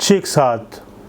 6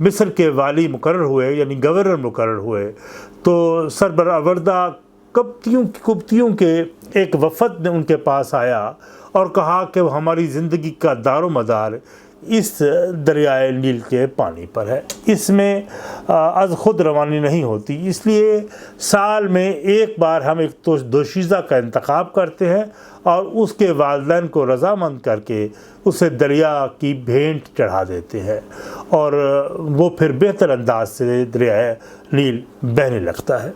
مصر کے والی مقرر ہوئے یعنی گورنر مقرر ہوئے تو سربراوردہ قبطیوں کے ایک وفد نے ان کے پاس آیا اور کہا کہ ہماری زندگی کا دار و مدار اس دریائے نیل کے پانی پر ہے، اس میں از خود روانی نہیں ہوتی، اس لیے سال میں ایک بار ہم ایک دوشیزہ کا انتخاب کرتے ہیں اور اس کے والدین کو رضامند کر کے اسے دریا کی بھینٹ چڑھا دیتے ہیں اور وہ پھر بہتر انداز سے دریائے نیل بہنے لگتا ہے۔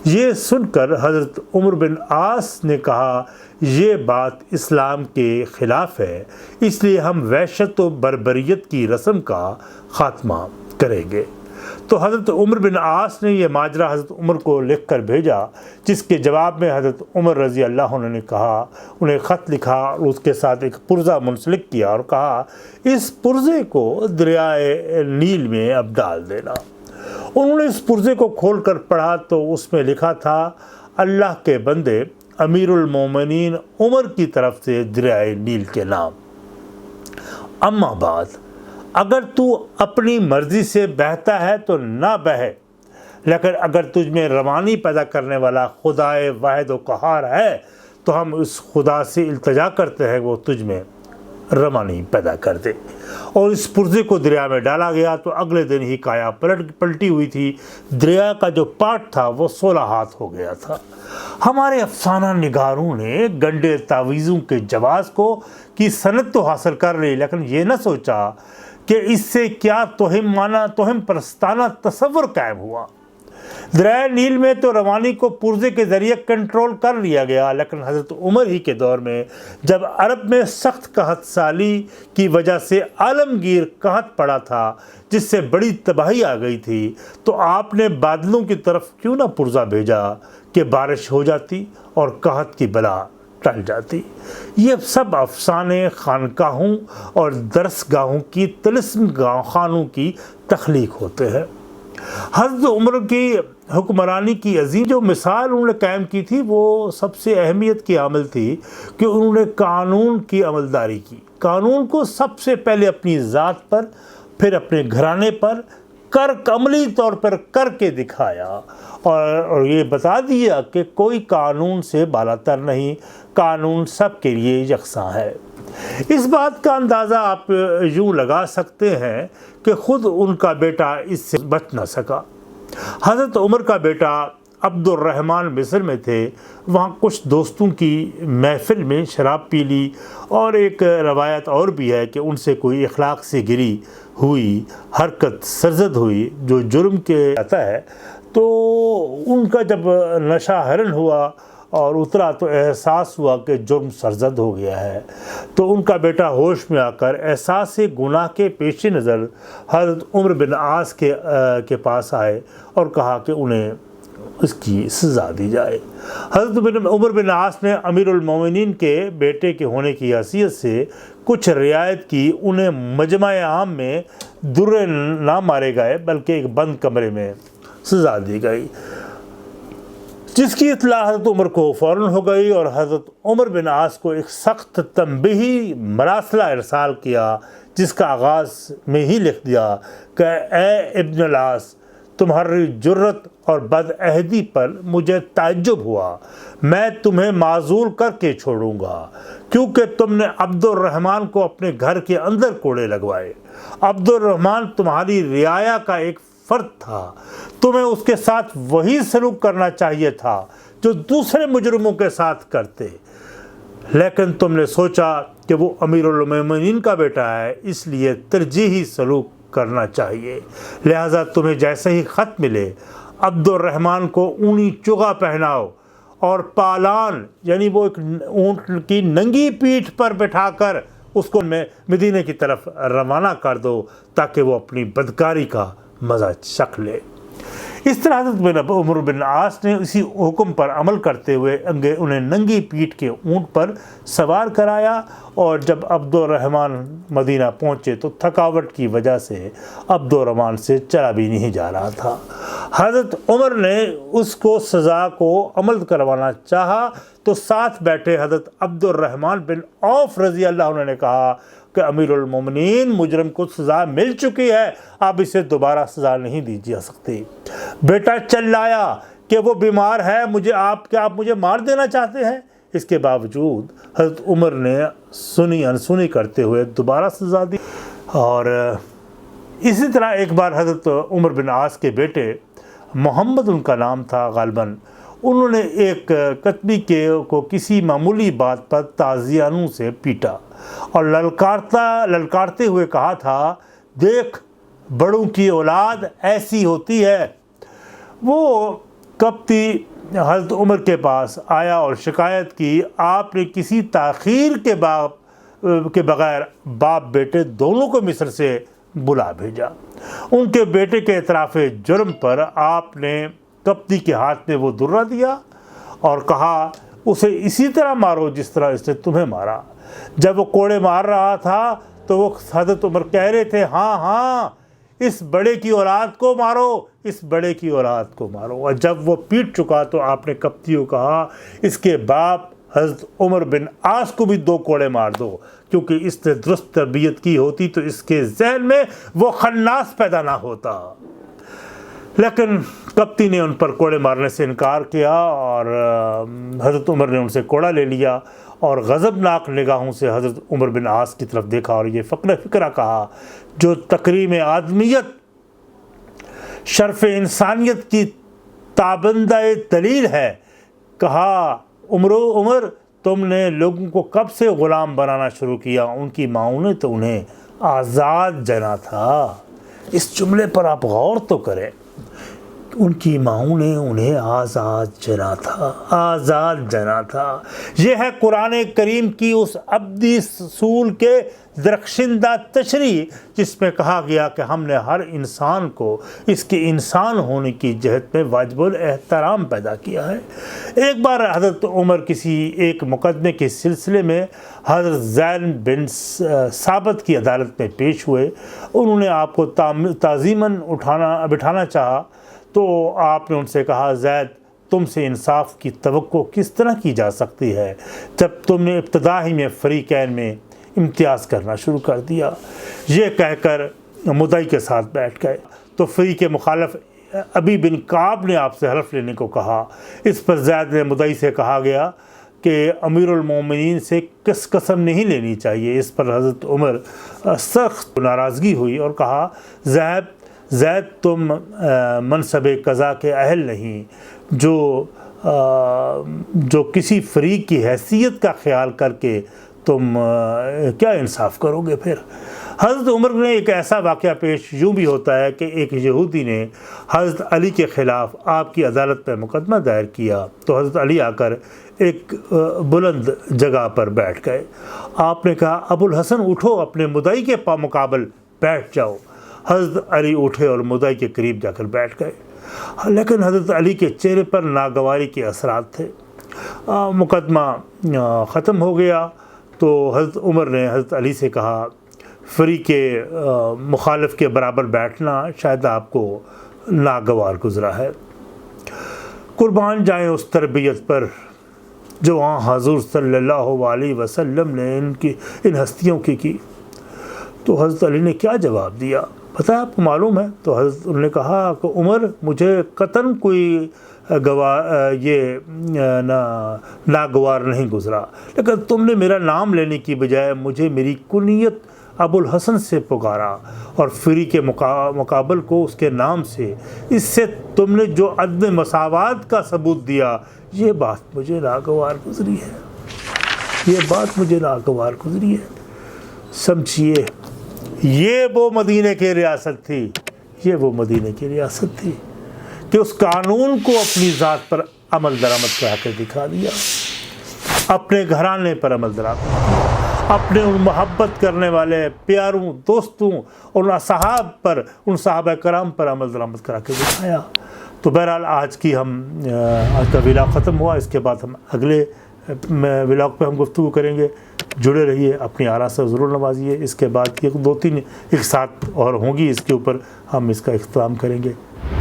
یہ سن کر حضرت عمر بن عاص نے کہا یہ بات اسلام کے خلاف ہے، اس لیے ہم وحشت و بربریت کی رسم کا خاتمہ کریں گے۔ تو حضرت عمر بن عاص نے یہ ماجرا حضرت عمر کو لکھ کر بھیجا، جس کے جواب میں حضرت عمر رضی اللہ عنہ نے کہا، انہیں خط لکھا اور اس کے ساتھ ایک پرزہ منسلک کیا اور کہا اس پرزے کو دریائے نیل میں اب ڈال دینا۔ انہوں نے اس پرزے کو کھول کر پڑھا تو اس میں لکھا تھا اللہ کے بندے امیر المومنین عمر کی طرف سے دریائے نیل کے نام۔ اما بعد، اگر تو اپنی مرضی سے بہتا ہے تو نہ بہے، لیکن اگر تجھ میں روانی پیدا کرنے والا خدائے واحد و قہار ہے تو ہم اس خدا سے التجا کرتے ہیں وہ تجھ میں روانی پیدا کر دے۔ اور اس پرزے کو دریا میں ڈالا گیا تو اگلے دن ہی کایا پلٹی ہوئی تھی، دریا کا جو پاٹ تھا وہ 16 ہاتھ ہو گیا تھا۔ ہمارے افسانہ نگاروں نے گنڈے تعویذوں کے جواز کی سند تو حاصل کر لی، لیکن یہ نہ سوچا کہ اس سے کیا توہم پرستانہ تصور قائم ہوا۔ دریائے نیل میں تو روانی کو پرزے کے ذریعے کنٹرول کر لیا گیا، لیکن حضرت عمر ہی کے دور میں جب عرب میں سخت قحط سالی کی وجہ سے عالمگیر قحط پڑا تھا جس سے بڑی تباہی آ گئی تھی، تو آپ نے بادلوں کی طرف کیوں نہ پرزہ بھیجا کہ بارش ہو جاتی اور قحط کی بلا ٹل جاتی۔ یہ سب افسانے خانقاہوں اور درس گاہوں کی طلسم خانوں کی تخلیق ہوتے ہیں۔ حضرت عمر کی حکمرانی کی عظیم جو مثال انہوں نے قائم کی تھی وہ سب سے اہمیت کی عمل تھی کہ انہوں نے قانون کی عملداری کی۔ قانون کو سب سے پہلے اپنی ذات پر، پھر اپنے گھرانے پر عملی طور پر کر کے دکھایا اور یہ بتا دیا کہ کوئی قانون سے بالاتر نہیں، قانون سب کے لیے یکساں ہے۔ اس بات کا اندازہ آپ یوں لگا سکتے ہیں کہ خود ان کا بیٹا اس سے بچ نہ سکا۔ حضرت عمر کا بیٹا عبد الرحمن مصر میں تھے، وہاں کچھ دوستوں کی محفل میں شراب پی لی، اور ایک روایت اور بھی ہے کہ ان سے کوئی اخلاق سے گری ہوئی حرکت سرزد ہوئی جو جرم کے آتا ہے، تو ان کا جب نشہ حرن ہوا اور اترا تو احساس ہوا کہ جرم سرزد ہو گیا ہے، تو ان کا بیٹا ہوش میں آ کر احساس گناہ کے پیش نظر حضرت عمر بن عاص کے پاس آئے اور کہا کہ انہیں اس کی سزا دی جائے۔ حضرت عمر بن عاص نے امیر المومنین کے بیٹے کے ہونے کی حیثیت سے کچھ رعایت کی، انہیں مجمع عام میں درے نہ مارے گئے بلکہ ایک بند کمرے میں سزا دی گئی، جس کی اطلاع حضرت عمر کو فوراً ہو گئی، اور حضرت عمر بن عاص کو ایک سخت تنبیہی مراسلہ ارسال کیا جس کا آغاز میں ہی لکھ دیا کہ اے ابن العاص، تمہاری جرت اور بدعہدی پر مجھے تعجب ہوا، میں تمہیں معزول کر کے چھوڑوں گا کیونکہ تم نے عبد الرحمن کو اپنے گھر کے اندر کوڑے لگوائے۔ عبد الرحمن تمہاری رعایا کا ایک فرد تھا، تمہیں اس کے ساتھ وہی سلوک کرنا چاہیے تھا جو دوسرے مجرموں کے ساتھ کرتے، لیکن تم نے سوچا کہ وہ امیر المومنین کا بیٹا ہے، اس لیے ترجیحی سلوک کرنا چاہیے، لہٰذا تمہیں جیسے ہی خط ملے عبد الرحمن کو اونی چگا پہناؤ اور پالان یعنی وہ ایک اونٹ کی ننگی پیٹھ پر بٹھا کر اس کو مدینے کی طرف روانہ کر دو تاکہ وہ اپنی بدکاری کا مزہ چکھ لے۔ اس طرح حضرت عمر بن عاص نے اسی حکم پر عمل کرتے ہوئے انہیں ننگی پیٹھ کے اونٹ پر سوار کرایا، اور جب عبد الرحمن مدینہ پہنچے تو تھکاوٹ کی وجہ سے عبد الرحمن سے چلا بھی نہیں جا رہا تھا۔ حضرت عمر نے اس کو سزا کو عمل کروانا چاہا تو ساتھ بیٹھے حضرت عبد الرحمن بن عوف رضی اللہ عنہ نے کہا کہ امیر المومنین مجرم کو سزا مل چکی ہے، اب اسے دوبارہ سزا نہیں دی جا سکتی۔ بیٹا چلایا کہ وہ بیمار ہے، کیا آپ مجھے مار دینا چاہتے ہیں؟ اس کے باوجود حضرت عمر نے سنی انسنی کرتے ہوئے دوبارہ سزا دی۔ اور اسی طرح ایک بار حضرت عمر بن عاص کے بیٹے محمد ان کا نام تھا غالباً، انہوں نے ایک کتبی کو کسی معمولی بات پر تازیانوں سے پیٹا اور للکارتے ہوئے کہا تھا، دیکھ بڑوں کی اولاد ایسی ہوتی ہے۔ وہ کپتی حضرت عمر کے پاس آیا اور شکایت کی، آپ نے کسی تاخیر کے بغیر باپ بیٹے دونوں کو مصر سے بلا بھیجا۔ ان کے بیٹے کے اعتراف جرم پر آپ نے کپتی کے ہاتھ میں وہ درہ دیا اور کہا، اسے اسی طرح مارو جس طرح اس نے تمہیں مارا۔ جب وہ کوڑے مار رہا تھا تو وہ حضرت عمر کہہ رہے تھے، ہاں ہاں اس بڑے کی اولاد کو مارو، اس بڑے کی اولاد کو مارو۔ اور جب وہ پیٹ چکا تو آپ نے کپتی کو کہا، اس کے باپ حضرت عمر بن عاص کو بھی 2 کوڑے مار دو، کیونکہ اس نے درست تربیت کی ہوتی تو اس کے ذہن میں وہ خناس پیدا نہ ہوتا۔ لیکن کپتی نے ان پر کوڑے مارنے سے انکار کیا اور حضرت عمر نے ان سے کوڑا لے لیا اور غضبناک نگاہوں سے حضرت عمر بن عاص کی طرف دیکھا اور یہ فقرہ کہا جو تکریم آدمیت، شرف انسانیت کی تابندہ دلیل ہے۔ کہا، عمر تم نے لوگوں کو کب سے غلام بنانا شروع کیا؟ ان کی ماؤں نے تو انہیں آزاد جنا تھا۔ اس جملے پر آپ غور تو کریں، ان کی ماؤں نے انہیں آزاد جنا تھا۔ یہ ہے قرآن کریم کی اس ابدی اصول کے درخشندہ تشریح جس میں کہا گیا کہ ہم نے ہر انسان کو اس کے انسان ہونے کی جہت میں واجب الاحترام پیدا کیا ہے۔ ایک بار حضرت عمر کسی ایک مقدمے کے سلسلے میں حضرت زید بن ثابت کی عدالت میں پیش ہوئے۔ انہوں نے آپ کو تعظیماً بٹھانا چاہا تو آپ نے ان سے کہا، زید تم سے انصاف کی توقع کس طرح کی جا سکتی ہے جب تم نے ابتدا ہی میں فریقین میں امتیاز کرنا شروع کر دیا؟ یہ کہہ کر مدعی کے ساتھ بیٹھ گئے تو فریق مخالف ابی بن کعب نے آپ سے حلف لینے کو کہا۔ اس پر زید نے مدعی سے کہا گیا کہ امیر المومنین سے قسم نہیں لینی چاہیے۔ اس پر حضرت عمر سخت ناراضگی ہوئی اور کہا، زید تم منصب قضا کے اہل نہیں، جو کسی فریق کی حیثیت کا خیال کر کے تم کیا انصاف کرو گے پھر؟ حضرت عمر نے ایک ایسا واقعہ پیش یوں بھی ہوتا ہے کہ ایک یہودی نے حضرت علی کے خلاف آپ کی عدالت میں مقدمہ دائر کیا تو حضرت علی آ کر ایک بلند جگہ پر بیٹھ گئے۔ آپ نے کہا، ابو الحسن اٹھو، اپنے مدعی کے مقابل بیٹھ جاؤ۔ حضرت علی اٹھے اور مدعی کے قریب جا کر بیٹھ گئے، لیکن حضرت علی کے چہرے پر ناگواری کے اثرات تھے۔ مقدمہ ختم ہو گیا تو حضرت عمر نے حضرت علی سے کہا، فریق مخالف کے برابر بیٹھنا شاید آپ کو ناگوار گزرا ہے۔ قربان جائیں اس تربیت پر جو حضور صلی اللہ علیہ وسلم نے ان ہستیوں کی۔ تو حضرت علی نے کیا جواب دیا پتہ ہے آپ کو معلوم ہے؟ تو حضرت نے کہا کہ عمر مجھے قطعاً کوئی ناگوار نہیں گزرا، لیکن تم نے میرا نام لینے کی بجائے مجھے میری کنیت ابو الحسن سے پکارا اور فری کے مقابل کو اس کے نام سے، اس سے تم نے جو عدم مساوات کا ثبوت دیا، یہ بات مجھے ناگوار گزری ہے۔ سمجھیے، یہ وہ مدینہ کی ریاست تھی کہ اس قانون کو اپنی ذات پر عمل درآمد کرا کر دکھا دیا، اپنے گھرانے پر عمل درآمد کیا، اپنے ان محبت کرنے والے پیاروں، دوستوں، ان صحابہ کرام پر عمل درآمد کرا کے دکھایا۔ تو بہرحال آج کا ولاگ ختم ہوا۔ اس کے بعد ہم اگلے ولاگ پہ ہم گفتگو کریں گے۔ جڑے رہیے، اپنی آراء سے ضرور نوازیے۔ اس کے بعد 2-3 ایک ساتھ اور ہوں گی، اس کے اوپر ہم اس کا اختتام کریں گے۔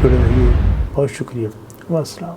جڑے رہیے، بہت شکریہ، والسلام۔